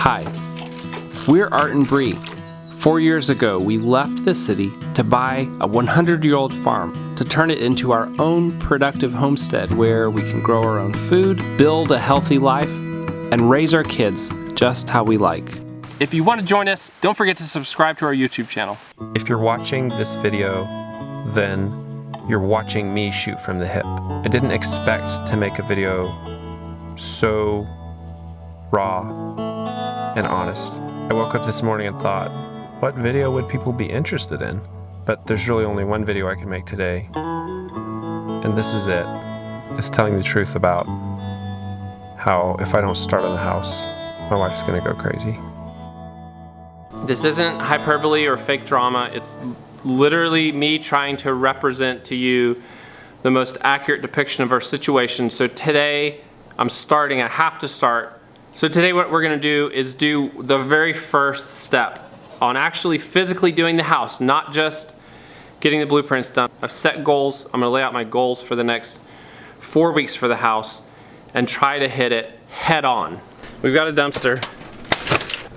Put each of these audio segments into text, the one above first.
Hi, we're Art and Bree. 4 years ago, we left the city to buy a 100-year-old farm to turn it into our own productive homestead where we can grow our own food, build a healthy life, and raise our kids just how we like. If you want to join us, don't forget to subscribe to our YouTube channel. If you're watching this video, then you're watching me shoot from the hip. I didn't expect to make a video so raw and honest. I woke up this morning and thought, what video would people be interested in? But there's really only one video I can make today, and this is it. It's telling the truth about how if I don't start on the house, my wife's gonna go crazy. This isn't hyperbole or fake drama. It's literally me trying to represent to you the most accurate depiction of our situation. So today, I'm starting, I have to start. So today what we're gonna do is do the very first step on actually physically doing the house, not just getting the blueprints done. I've set goals. I'm gonna lay out my goals for the next 4 weeks for the house and try to hit it head on. We've got a dumpster.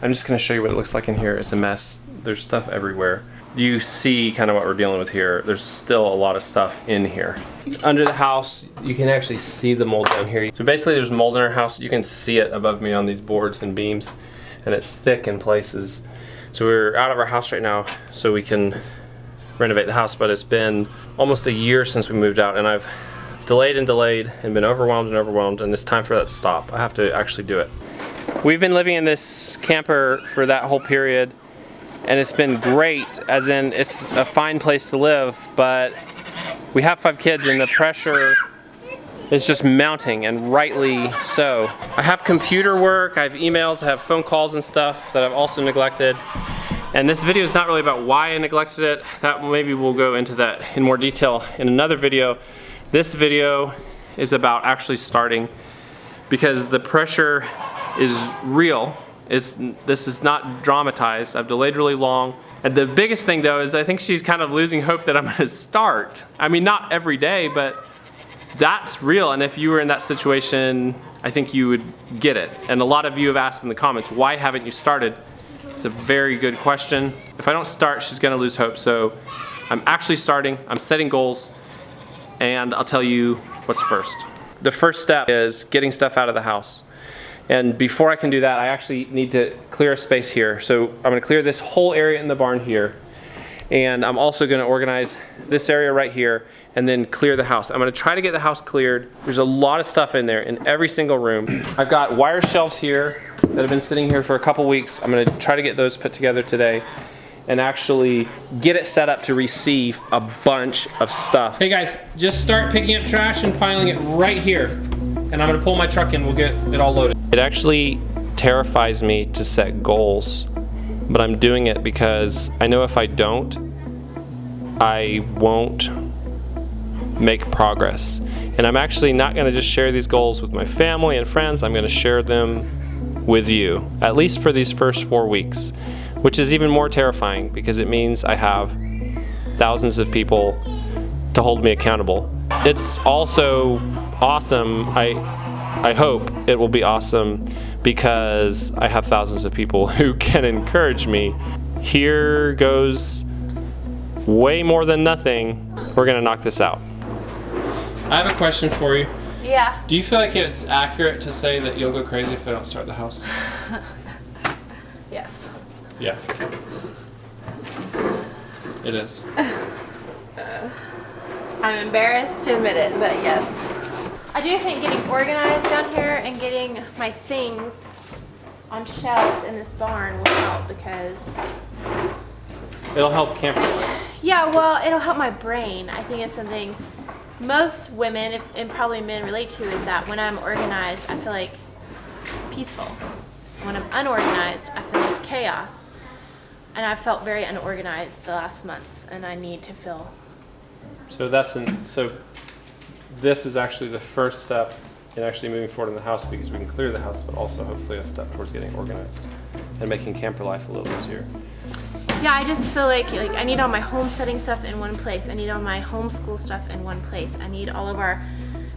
I'm just gonna show you what it looks like in here. It's a mess. There's stuff everywhere. You see kind of what we're dealing with here. There's still a lot of stuff in here. Under the house, you can actually see the mold down here. So basically there's mold in our house. You can see it above me on these boards and beams, and it's thick in places. So we're out of our house right now so we can renovate the house, but it's been almost a year since we moved out, and I've delayed and been overwhelmed, and it's time for that to stop. I have to actually do it. We've been living in this camper for that whole period, and it's been great, as in it's a fine place to live, but we have 5 kids and the pressure is just mounting, and rightly so. I have computer work, I have emails, I have phone calls and stuff that I've also neglected. And this video is not really about why I neglected it. That maybe we'll go into that in more detail in another video. This video is about actually starting, because the pressure is real. This is not dramatized. I've delayed really long. And the biggest thing though is I think she's kind of losing hope that I'm gonna start. I mean, not every day, but that's real. And if you were in that situation, I think you would get it. And a lot of you have asked in the comments, why haven't you started? It's a very good question. If I don't start, she's gonna lose hope. So I'm actually starting, I'm setting goals, and I'll tell you what's first. The first step is getting stuff out of the house. And before I can do that, I actually need to clear a space here. So I'm gonna clear this whole area in the barn here. And I'm also gonna organize this area right here and then clear the house. I'm gonna try to get the house cleared. There's a lot of stuff in there in every single room. I've got wire shelves here that have been sitting here for a couple weeks. I'm gonna try to get those put together today and actually get it set up to receive a bunch of stuff. Hey guys, just start picking up trash and piling it right here. And I'm gonna pull my truck in, we'll get it all loaded. It actually terrifies me to set goals, but I'm doing it because I know if I don't, I won't make progress. And I'm actually not gonna just share these goals with my family and friends, I'm gonna share them with you, at least for these first 4 weeks, which is even more terrifying because it means I have thousands of people to hold me accountable. It's also awesome. I hope it will be awesome because I have thousands of people who can encourage me. Here goes way more than nothing. We're gonna knock this out. I have a question for you. Yeah. Do you feel like it's accurate to say that you'll go crazy if I don't start the house? Yes. Yeah. It is. I'm embarrassed to admit it, but yes. I do think getting organized down here and getting my things on shelves in this barn will help because... It'll help camper life. Yeah, well, it'll help my brain. I think it's something most women, and probably men, relate to, is that when I'm organized, I feel like peaceful. When I'm unorganized, I feel like chaos. And I've felt very unorganized the last months, and I need to feel... So this is actually the first step in actually moving forward in the house, because we can clear the house, but also hopefully a step towards getting organized and making camper life a little easier. Yeah, I just feel like I need all my homesteading stuff in one place. I need all my homeschool stuff in one place. I need all of our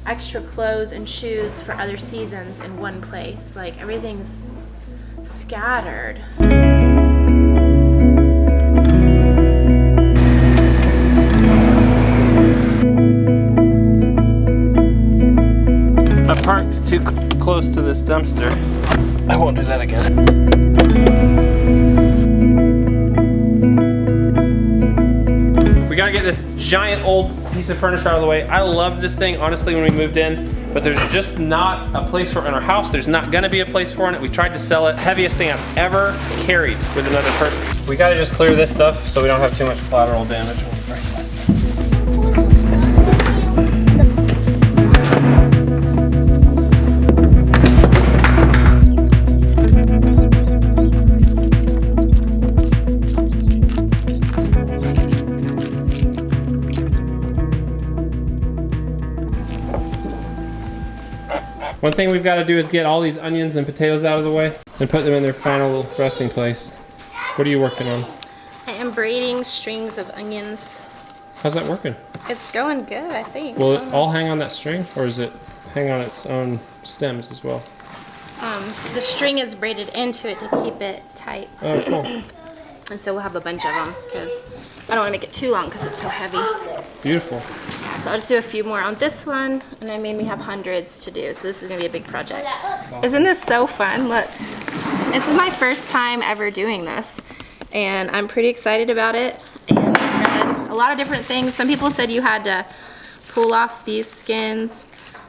extra clothes and shoes for other seasons in one place. Like, everything's scattered. I parked too close to this dumpster. I won't do that again. We gotta get this giant old piece of furniture out of the way. I loved this thing, honestly, when we moved in, but there's just not a place for it in our house. There's not gonna be a place for it. We tried to sell it. Heaviest thing I've ever carried with another person. We gotta just clear this stuff so we don't have too much collateral damage when we break this. One thing we've got to do is get all these onions and potatoes out of the way and put them in their final resting place. What are you working on? I am braiding strings of onions. How's that working? It's going good, I think. Will it all hang on that string, or is it hang on its own stems as well? The string is braided into it to keep it tight. Oh, cool. And so we'll have a bunch of them because I don't want to make it too long because it's so heavy. Beautiful. So I'll just do a few more on this one, and I mean we have hundreds to do, so this is going to be a big project. Isn't this so fun? Look, this is my first time ever doing this, and I'm pretty excited about it. And I read a lot of different things. Some people said you had to pull off these skins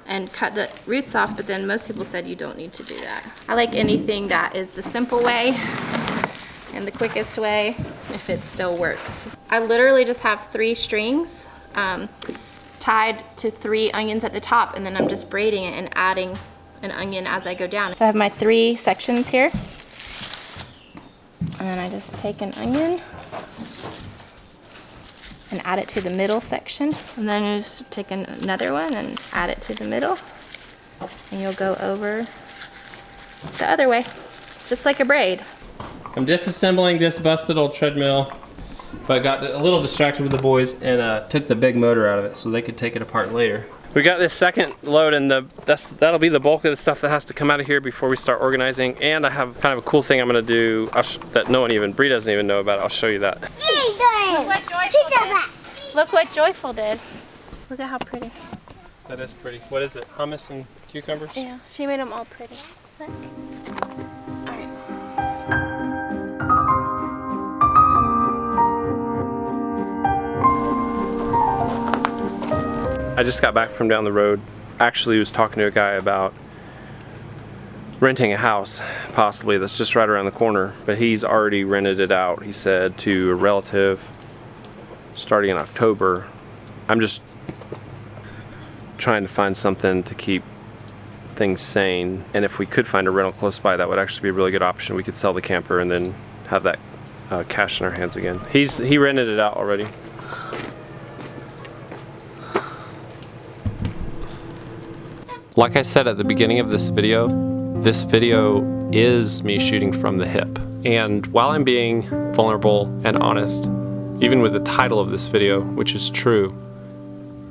and cut the roots off, but then most people said you don't need to do that. I like anything that is the simple way and the quickest way if it still works. I literally just have 3 strings tied to 3 onions at the top, and then I'm just braiding it and adding an onion as I go down. So I have my 3 sections here, and then I just take an onion and add it to the middle section, and then you just take another one and add it to the middle, and you'll go over the other way, just like a braid. I'm disassembling this busted old treadmill, but got a little distracted with the boys and took the big motor out of it so they could take it apart later. We got this second load, and that'll be the bulk of the stuff that has to come out of here before we start organizing. And I have kind of a cool thing I'm gonna do that Bree doesn't even know about. I'll show you that. Look what Joyful did. Look at how pretty. That is pretty. What is it? Hummus and cucumbers? Yeah, she made them all pretty. Look. I just got back from down the road. Actually was talking to a guy about renting a house, possibly, that's just right around the corner, but he's already rented it out, he said, to a relative starting in October. I'm just trying to find something to keep things sane, and if we could find a rental close by, that would actually be a really good option. We could sell the camper and then have that cash in our hands again. He rented it out already. Like I said at the beginning of this video is me shooting from the hip. And while I'm being vulnerable and honest, even with the title of this video, which is true,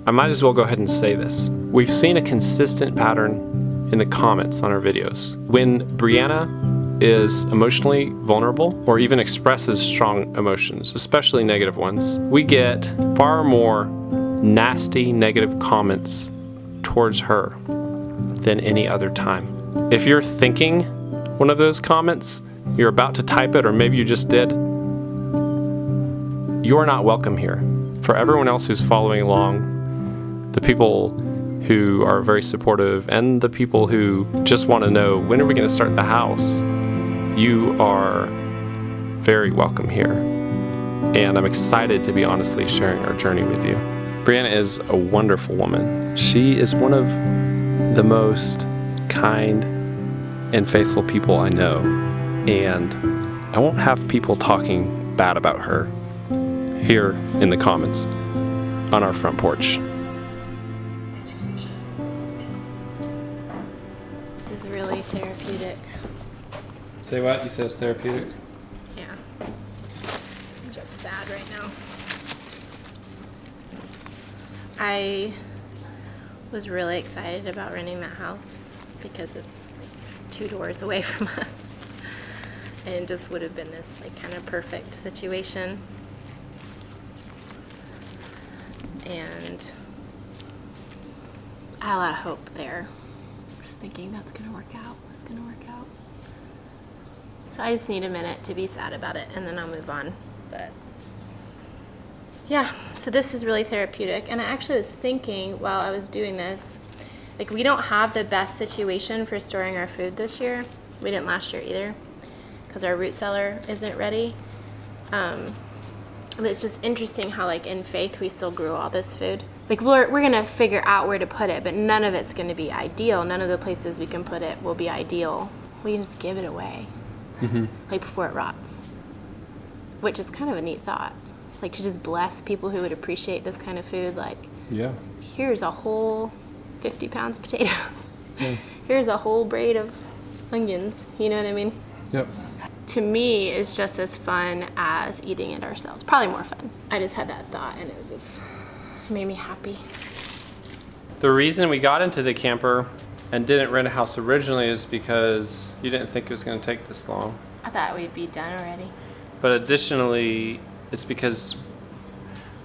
I might as well go ahead and say this. We've seen a consistent pattern in the comments on our videos. When Brianna is emotionally vulnerable or even expresses strong emotions, especially negative ones, we get far more nasty negative comments towards her than any other time. If you're thinking one of those comments, you're about to type it, or maybe you just did, you're not welcome here. For everyone else who's following along, the people who are very supportive and the people who just want to know, when are we going to start the house? You are very welcome here. And I'm excited to be honestly sharing our journey with you. Brianna is a wonderful woman. She is one of the most kind and faithful people I know, and I won't have people talking bad about her here in the comments on our front porch. This is really therapeutic. Say what? You said it's therapeutic? Yeah. I'm just sad right now. I was really excited about renting that house because it's 2 doors away from us. and it just would have been this like kind of perfect situation. And I had a lot of hope there. Just thinking that's gonna work out, it's gonna work out. So I just need a minute to be sad about it and then I'll move on. But yeah, so this is really therapeutic. And I actually was thinking while I was doing this, like we don't have the best situation for storing our food this year. We didn't last year either because our root cellar isn't ready. But it's just interesting how like in faith we still grew all this food. Like we're gonna figure out where to put it, but none of it's gonna be ideal. None of the places we can put it will be ideal. We can just give it away, like before it rots, which is kind of a neat thought. Like to just bless people who would appreciate this kind of food. Like, Yeah. here's a whole 50 pounds of potatoes. Yeah. Here's a whole braid of onions. You know what I mean? Yep. To me, it's just as fun as eating it ourselves. Probably more fun. I just had that thought and it was just, it made me happy. The reason we got into the camper and didn't rent a house originally is because you didn't think it was going to take this long. I thought we'd be done already. But additionally, it's because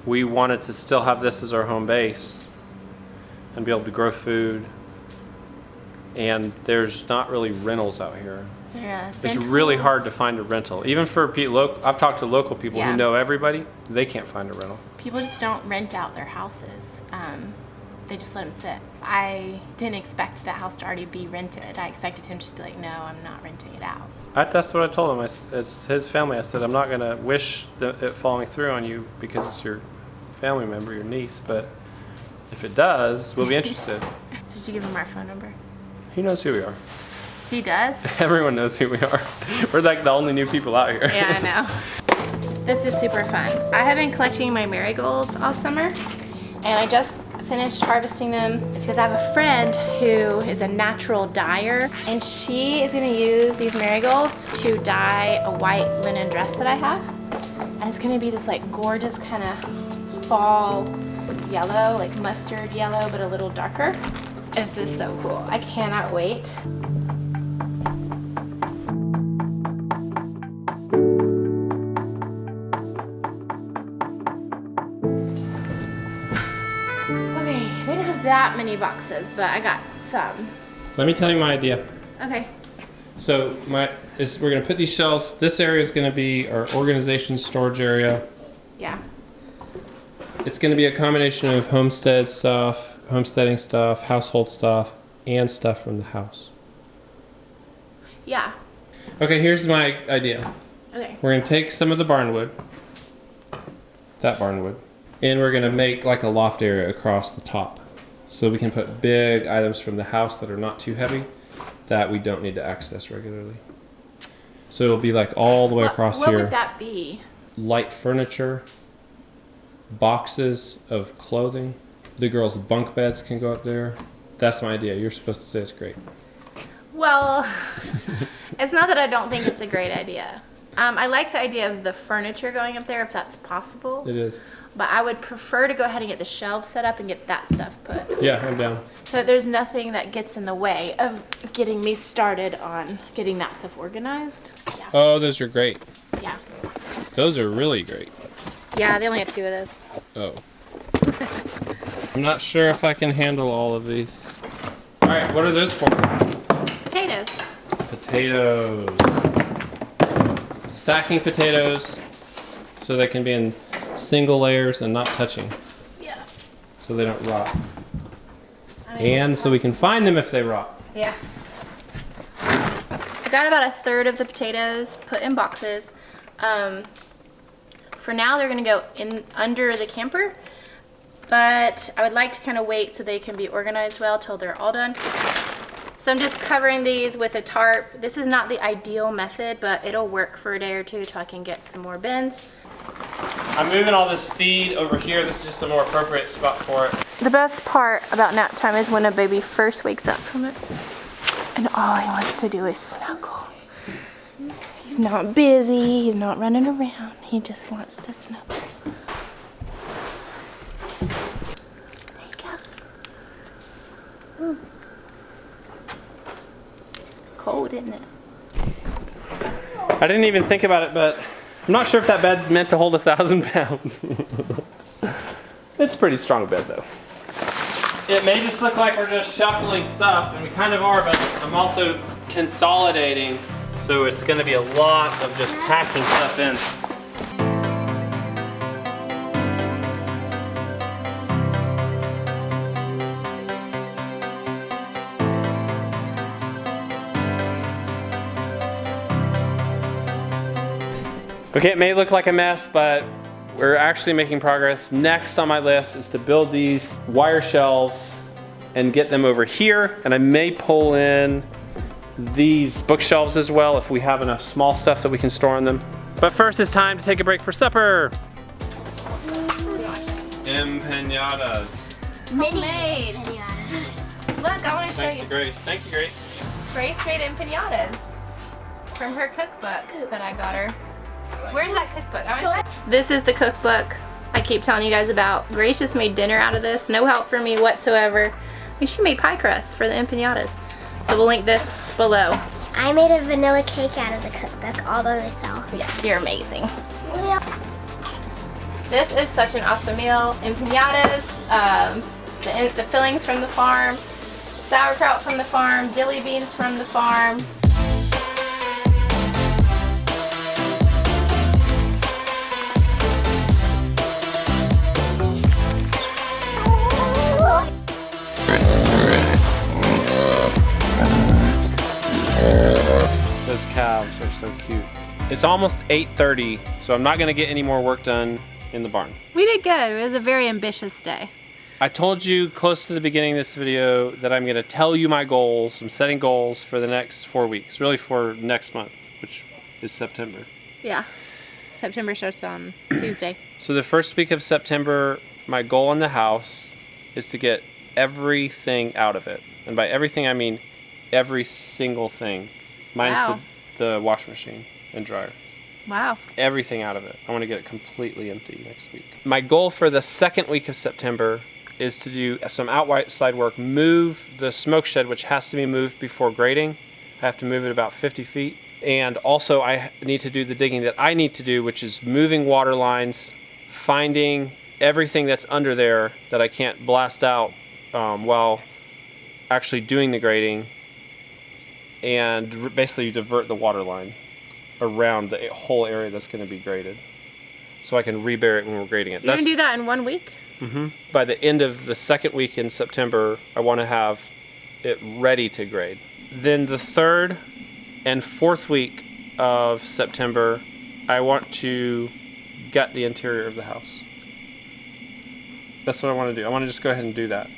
we wanted to still have this as our home base and be able to grow food. And there's not really rentals out here. Yeah, It's really hard to find a rental. Even for I've talked to local people Yeah. who know everybody, they can't find a rental. People just don't rent out their houses. They just let them sit. I didn't expect the house to already be rented. I expected him to just be like, no, I'm not renting it out. That's what I told him. It's his family. I said, I'm not going to wish it falling through on you because it's your family member, your niece. But if it does, we'll be interested. Did you give him our phone number? He knows who we are. He does? Everyone knows who we are. We're like the only new people out here. Yeah, I know. This is super fun. I have been collecting my marigolds all summer, and I just finished harvesting them. It's because I have a friend who is a natural dyer, and she is going to use these marigolds to dye a white linen dress that I have. And it's going to be this like gorgeous kind of fall yellow, like mustard yellow, but a little darker. This is so cool. I cannot wait. Okay, we don't have that many boxes, but I got some. Let me tell you my idea. Okay. So we're going to put these shelves. This area is going to be our organization storage area. Yeah. It's going to be a combination of homesteading stuff, household stuff, and stuff from the house. Yeah. Okay, here's my idea. Okay. We're going to take some of the barnwood, that barnwood, and we're going to make like a loft area across the top. So we can put big items from the house that are not too heavy that we don't need to access regularly. So it'll be like all the way across here. What would that be? Light furniture, boxes of clothing. The girls' bunk beds can go up there. That's my idea. You're supposed to say it's great. Well, it's not that I don't think it's a great idea. I like the idea of the furniture going up there if that's possible. It is. But I would prefer to go ahead and get the shelves set up and get that stuff put. Yeah, I'm down. So that there's nothing that gets in the way of getting me started on getting that stuff organized. Yeah. Oh, those are great. Yeah. Those are really great. Yeah, they only have 2 of those. Oh. I'm not sure if I can handle all of these. All right, what are those for? Potatoes. Potatoes. Stacking potatoes so they can be in single layers and not touching, Yeah. so they don't rot. I mean, And so we can find them if they rot. Yeah. I got about 1/3 of the potatoes put in boxes. For now, they're gonna go in under the camper, but I would like to kind of wait so they can be organized well till they're all done. So I'm just covering these with a tarp. This is not the ideal method, but it'll work for a day or two till I can get some more bins. I'm moving all this feed over here. This is just a more appropriate spot for it. The best part about nap time is when a baby first wakes up from it, and all he wants to do is snuggle. He's not busy, he's not running around, he just wants to snuggle. There you go. Ooh. Cold, isn't it? I didn't even think about it, but I'm not sure if that bed's meant to hold 1,000 pounds. It's a pretty strong bed though. It may just look like we're just shuffling stuff, and we kind of are, but I'm also consolidating, so it's going to be a lot of just packing stuff in. Okay, it may look like a mess, but we're actually making progress. Next on my list is to build these wire shelves and get them over here. And I may pull in these bookshelves as well if we have enough small stuff that we can store in them. But first it's time to take a break for supper. Empanadas. Mini empanadas. Look, I want to show Thanks you. to Grace. Thank you, Grace. Grace made empanadas from her cookbook that I got her. Where's that cookbook? This is the cookbook I keep telling you guys about. Grace just made dinner out of this. No help for me whatsoever. And she made pie crust for the empanadas. So we'll link this below. I made a vanilla cake out of the cookbook all by myself. Yes, you're amazing. This is such an awesome meal. Empanadas, the fillings from the farm, sauerkraut from the farm, dilly beans from the farm. Those calves are so cute. It's almost 8:30, so I'm not gonna get any more work done in the barn. We did good. It was a very ambitious day. I told you close to the beginning of this video that I'm gonna tell you my goals. I'm setting goals for the next 4 weeks, really for next month, which is September. Yeah. September starts on Tuesday. So the first week of September, my goal in the house is to get everything out of it. And by everything, I mean every single thing. Minus Wow. the washing machine and dryer. Wow. Everything out of it. I want to get it completely empty next week. My goal for the second week of September is to do some outside work, move the smoke shed, which has to be moved before grading. I have to move it about 50 feet. And also I need to do the digging that I need to do, which is moving water lines, finding everything that's under there that I can't blast out while actually doing the grading, and basically divert the water line around the whole area that's going to be graded, so I can rebury it when we're grading it. You're going to do that in 1 week? By the end of the second week in September, I want to have it ready to grade. Then the third and fourth week of September, I want to gut the interior of the house. That's what I want to do. I want to just go ahead and do that.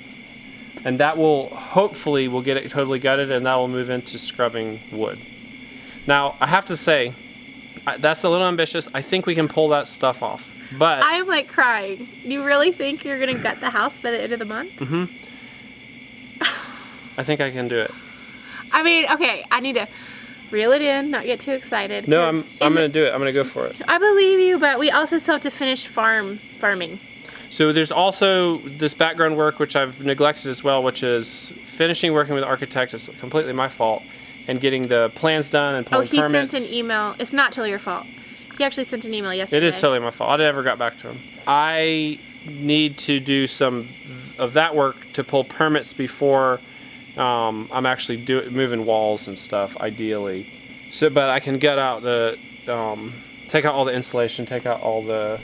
And that will, hopefully, we'll get it totally gutted, and that will move into scrubbing wood. Now, I have to say, that's a little ambitious. I think we can pull that stuff off. But I'm like crying. You really think you're going to gut the house by the end of the month? I think I can do it. I mean, okay, I need to reel it in, not get too excited. No, I'm going to do it. I'm going to go for it. I believe you, but we also still have to finish farming. So there's also this background work, which I've neglected as well, which is finishing working with the architect. It's completely my fault. And getting the plans done and pulling permits. Oh, he sent an email. It's not totally your fault. He actually sent an email yesterday. It is totally my fault. I never got back to him. I need to do some of that work to pull permits before I'm actually moving walls and stuff, ideally. So, but I can get out the, take out all the insulation, take out all the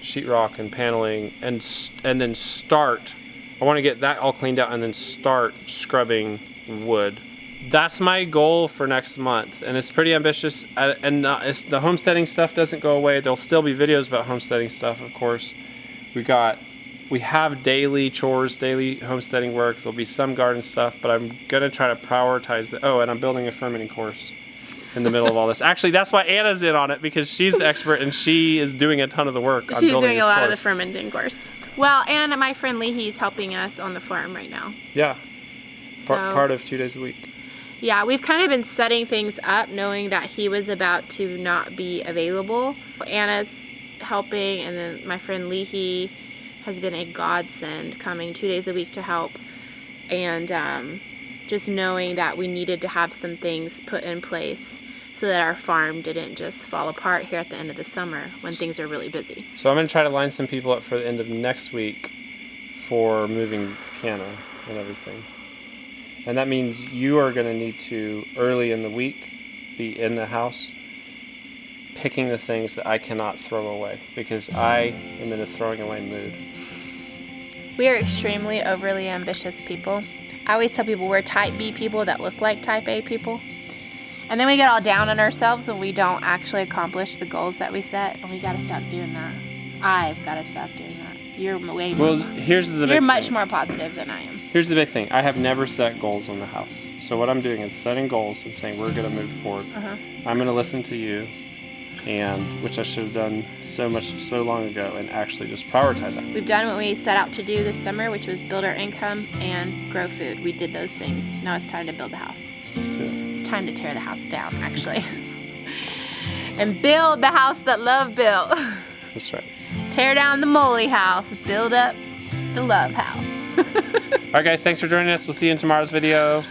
sheetrock and paneling, and then start. I want to get that all cleaned out and then start scrubbing wood. That's my goal for next month, and it's pretty ambitious. And the homesteading stuff doesn't go away. There'll still be videos about homesteading stuff, of course. We have daily chores, daily homesteading work. There'll be some garden stuff, but I'm gonna try to prioritize and I'm building a fermenting course in the middle of all this. Actually, that's why Anna's in on it, because she's the expert and she is doing a ton of the work on building this course. She's doing a lot of the fermenting course. Well, and my friend Leahy's helping us on the farm right now. Yeah, So, part of 2 days a week. Yeah, we've kind of been setting things up knowing that he was about to not be available. Anna's helping, and then my friend Leahy has been a godsend, coming 2 days a week to help. And just knowing that we needed to have some things put in place so that our farm didn't just fall apart here at the end of the summer when things are really busy. So I'm going to try to line some people up for the end of next week for moving piano and everything. And that means you are going to need to, early in the week, be in the house picking the things that I cannot throw away because I am in a throwing away mood. We are extremely overly ambitious people. I always tell people we're type B people that look like type A people. And then we get all down on ourselves when we don't actually accomplish the goals that we set, and we gotta stop doing that. I've gotta stop doing that. You're way more. Well, here's the big You're much thing. more positive than I am. Here's the big thing. I have never set goals on the house. So what I'm doing is setting goals and saying we're gonna move forward. I'm gonna listen to you, and which I should have done so long ago, and actually just prioritize that. We've done what we set out to do this summer, which was build our income and grow food. We did those things. Now it's time to build the house. Let's do it. It's time to tear the house down, actually. And build the house that love built. That's right. Tear down the moly house, build up the love house. All right, guys, thanks for joining us. We'll see you in tomorrow's video.